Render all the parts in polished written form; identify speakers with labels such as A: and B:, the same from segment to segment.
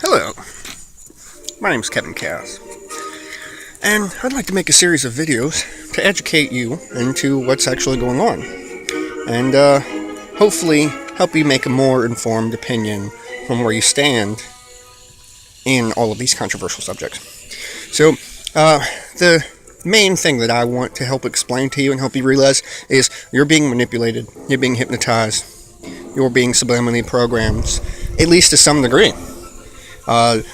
A: Hello, my name is Kevin Cass, and I'd like to make a series of videos to educate you into what's actually going on, and hopefully help you make a more informed opinion from where you stand in all of these controversial subjects. So, the main thing that I want to help explain to you and help you realize is you're being manipulated, you're being hypnotized, you're being subliminally programmed, at least to some degree,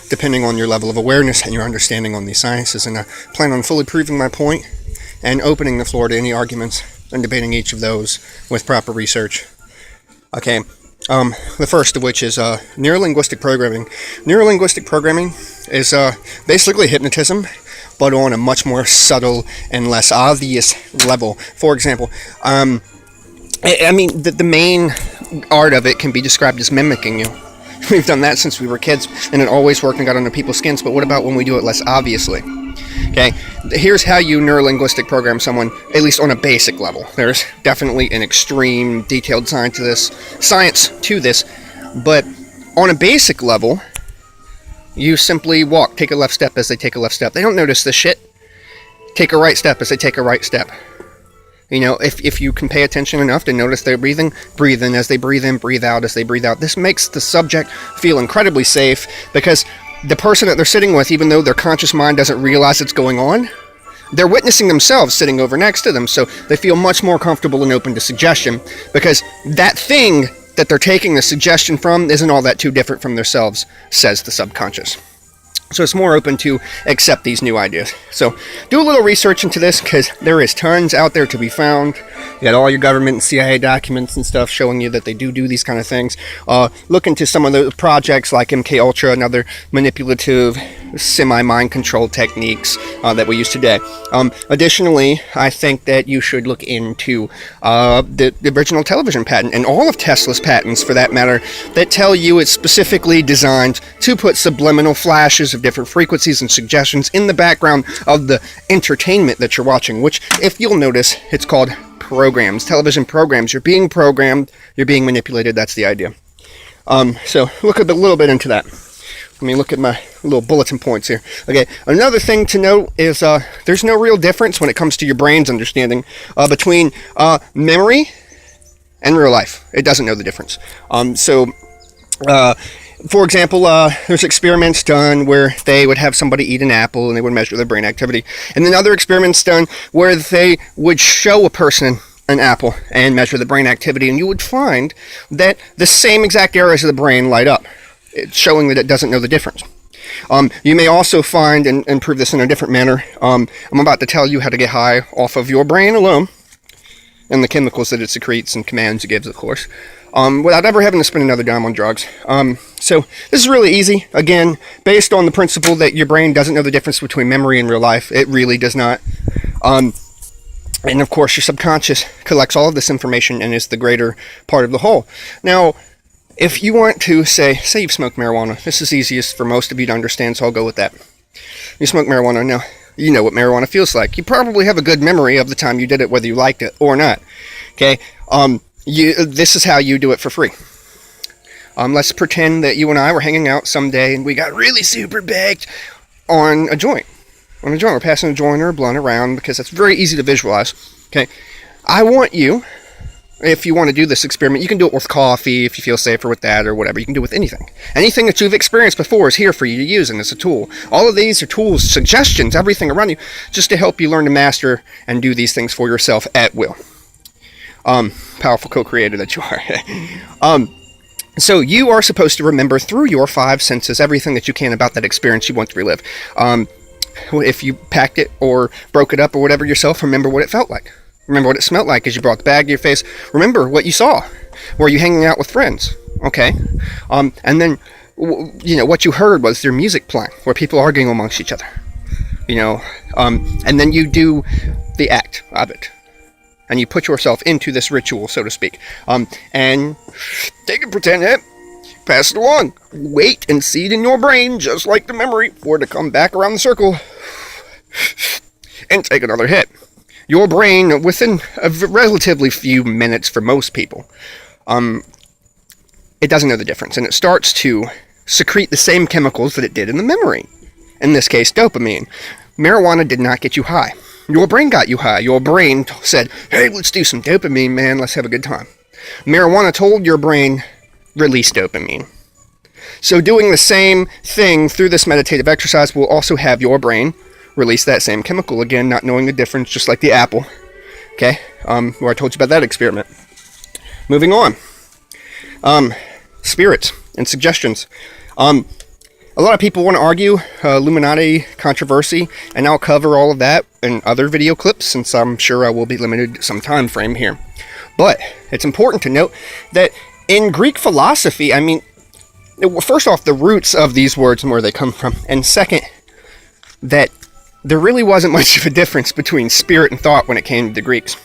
A: depending on your level of awareness and your understanding on these sciences. And I plan on fully proving my point and opening the floor to any arguments and debating each of those with proper research. Okay, the first of which is Neurolinguistic Programming. Neurolinguistic Programming is basically hypnotism, but on a much more subtle and less obvious level. For example, the main art of it can be described as mimicking you. We've done that since we were kids, and it always worked and got under people's skins, but what about when we do it less obviously? Okay, here's how you neurolinguistic program someone, at least on a basic level. There's definitely an extreme, detailed science to this, but on a basic level, you simply walk, take a left step as they take a left step. They don't notice this shit. Take a right step as they take a right step. You know, if you can pay attention enough to notice their breathing, breathe in as they breathe in, breathe out as they breathe out. This makes the subject feel incredibly safe because the person that they're sitting with, even though their conscious mind doesn't realize it's going on, they're witnessing themselves sitting over next to them, so they feel much more comfortable and open to suggestion because that thing that they're taking the suggestion from isn't all that too different from themselves, says the subconscious. So it's more open to accept these new ideas. So do a little research into this because there is tons out there to be found. You got all your government and CIA documents and stuff showing you that they do these kind of things. Look into some of the projects like MKUltra and other manipulative semi-mind control techniques that we use today. Additionally, I think that you should look into the original television patent and all of Tesla's patents, for that matter, that tell you it's specifically designed to put subliminal flashes of different frequencies and suggestions in the background of the entertainment that you're watching, which, if you'll notice, it's called programs, television programs. You're being programmed, you're being manipulated, that's the idea. So look a little bit into that. Let me look at my little bulletin points here. Okay, another thing to note is there's no real difference when it comes to your brain's understanding between memory and real life. It doesn't know the difference. For example, there's experiments done where they would have somebody eat an apple and they would measure their brain activity. And then other experiments done where they would show a person an apple and measure the brain activity, and you would find that the same exact areas of the brain light up, showing that it doesn't know the difference. You may also find, and prove this in a different manner, I'm about to tell you how to get high off of your brain alone, and the chemicals that it secretes and commands it gives, of course, without ever having to spend another dime on drugs. So this is really easy, again, based on the principle that your brain doesn't know the difference between memory and real life. It really does not. And of course, your subconscious collects all of this information and is the greater part of the whole. Now, if you want to say you've smoked marijuana, this is easiest for most of you to understand, so I'll go with that. You smoke marijuana, now you know what marijuana feels like. You probably have a good memory of the time you did it, whether you liked it or not. Okay, this is how you do it for free. Let's pretend that you and I were hanging out someday and we got really super baked on a joint. We're passing a joint or a blunt around because it's very easy to visualize. Okay, I want you, if you want to do this experiment, you can do it with coffee if you feel safer with that, or whatever. You can do it with anything. Anything that you've experienced before is here for you to use, and it's a tool. All of these are tools, suggestions, everything around you, just to help you learn to master and do these things for yourself at will. Powerful co-creator that you are. So you are supposed to remember through your five senses everything that you can about that experience you want to relive. If you packed it or broke it up or whatever yourself, remember what it felt like. Remember what it smelled like as you brought the bag to your face. Remember what you saw. Were you hanging out with friends? Okay. And then, what you heard was their music playing, where people arguing amongst each other. And then you do the act of it. And you put yourself into this ritual, so to speak. And take it, pretend it. Pass it along. Wait and see it in your brain, just like the memory, for it to come back around the circle. And take another hit. Your brain, within a relatively few minutes for most people, it doesn't know the difference. And it starts to secrete the same chemicals that it did in the memory. In this case, dopamine. Marijuana did not get you high. Your brain got you high. Your brain said, hey, let's do some dopamine, man. Let's have a good time. Marijuana told your brain, release dopamine. So doing the same thing through this meditative exercise will also have your brain release that same chemical. Again, not knowing the difference, just like the apple. Okay? Where I told you about that experiment. Moving on. Spirits and suggestions. A lot of people want to argue Illuminati controversy, and I'll cover all of that in other video clips, since I'm sure I will be limited to some time frame here. But it's important to note that in Greek philosophy, I mean, first off, the roots of these words and where they come from, and second, that there really wasn't much of a difference between spirit and thought when it came to the Greeks.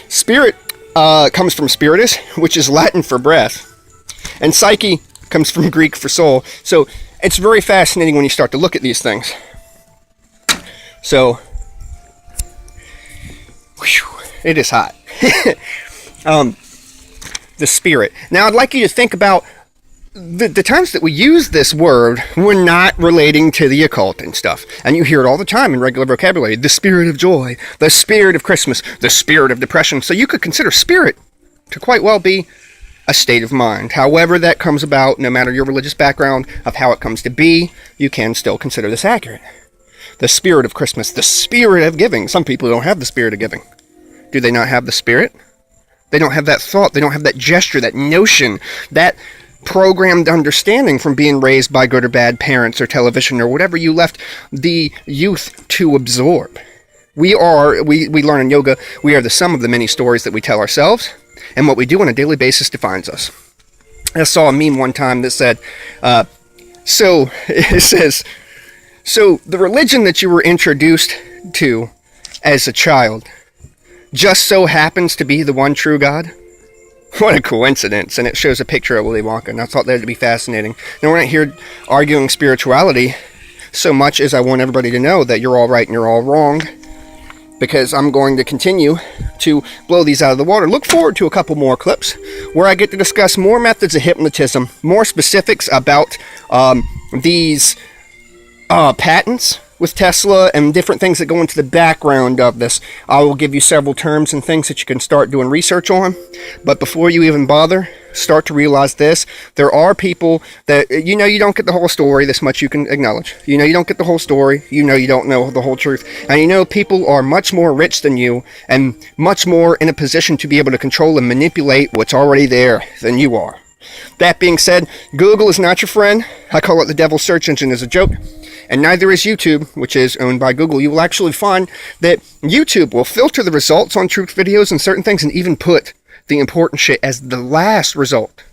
A: Spirit comes from spiritus, which is Latin for breath, and psyche comes from Greek for soul. So it's very fascinating when you start to look at these things. So, it is hot. The spirit. Now I'd like you to think about the times that we use this word, we're not relating to the occult and stuff. And you hear it all the time in regular vocabulary. The spirit of joy, the spirit of Christmas, the spirit of depression. So you could consider spirit to quite well be a state of mind. However that comes about, no matter your religious background of how it comes to be, you can still consider this accurate. The spirit of Christmas, the spirit of giving. Some people don't have the spirit of giving. Do they not have the spirit? They don't have that thought. They don't have that gesture, that notion, that programmed understanding from being raised by good or bad parents or television or whatever you left the youth to absorb. We learn in yoga, we are the sum of the many stories that we tell ourselves, and what we do on a daily basis defines us. I saw a meme one time that said, so the religion that you were introduced to as a child just so happens to be the one true God? What a coincidence. And it shows a picture of Willy Wonka, and I thought that would be fascinating. Now, we're not here arguing spirituality so much as I want everybody to know that you're all right and you're all wrong, because I'm going to continue to blow these out of the water. Look forward to a couple more clips where I get to discuss more methods of hypnotism, more specifics about these patents with Tesla and different things that go into the background of this. I will give you several terms and things that you can start doing research on. But before you even bother, start to realize this. There are people that, you don't get the whole story. This much you can acknowledge. You don't get the whole story. You don't know the whole truth. And people are much more rich than you and much more in a position to be able to control and manipulate what's already there than you are. That being said, Google is not your friend. I call it the devil's search engine as a joke. And neither is YouTube, which is owned by Google. You will actually find that YouTube will filter the results on truth videos and certain things and even put the important shit as the last result.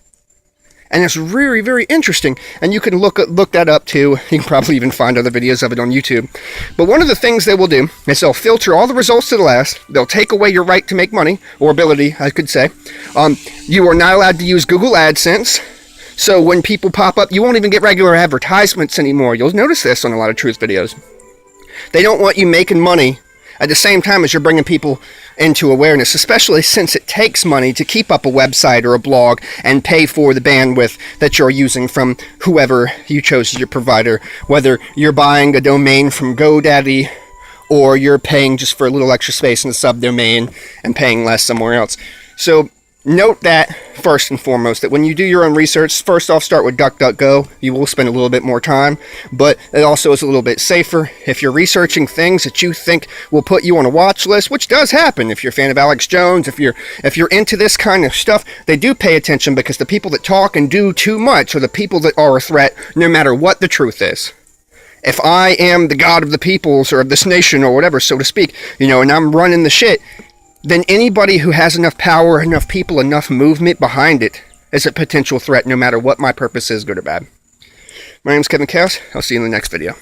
A: And it's very, very interesting. And you can look that up too. You can probably even find other videos of it on YouTube. But one of the things they will do is they'll filter all the results to the last. They'll take away your right to make money, or ability, I could say. You are not allowed to use Google AdSense. So when people pop up, you won't even get regular advertisements anymore. You'll notice this on a lot of truth videos. They don't want you making money at the same time as you're bringing people into awareness, especially since it takes money to keep up a website or a blog and pay for the bandwidth that you're using from whoever you chose as your provider, whether you're buying a domain from GoDaddy or you're paying just for a little extra space in the subdomain and paying less somewhere else. So note that, first and foremost, that when you do your own research, first off, start with DuckDuckGo. You will spend a little bit more time, but it also is a little bit safer. If you're researching things that you think will put you on a watch list, which does happen if you're a fan of Alex Jones, if you're into this kind of stuff, they do pay attention, because the people that talk and do too much are the people that are a threat, no matter what the truth is. If I am the god of the peoples or of this nation or whatever, so to speak, and I'm running the shit, then anybody who has enough power, enough people, enough movement behind it is a potential threat, no matter what my purpose is, good or bad. My name is Kevin Chaos. I'll see you in the next video.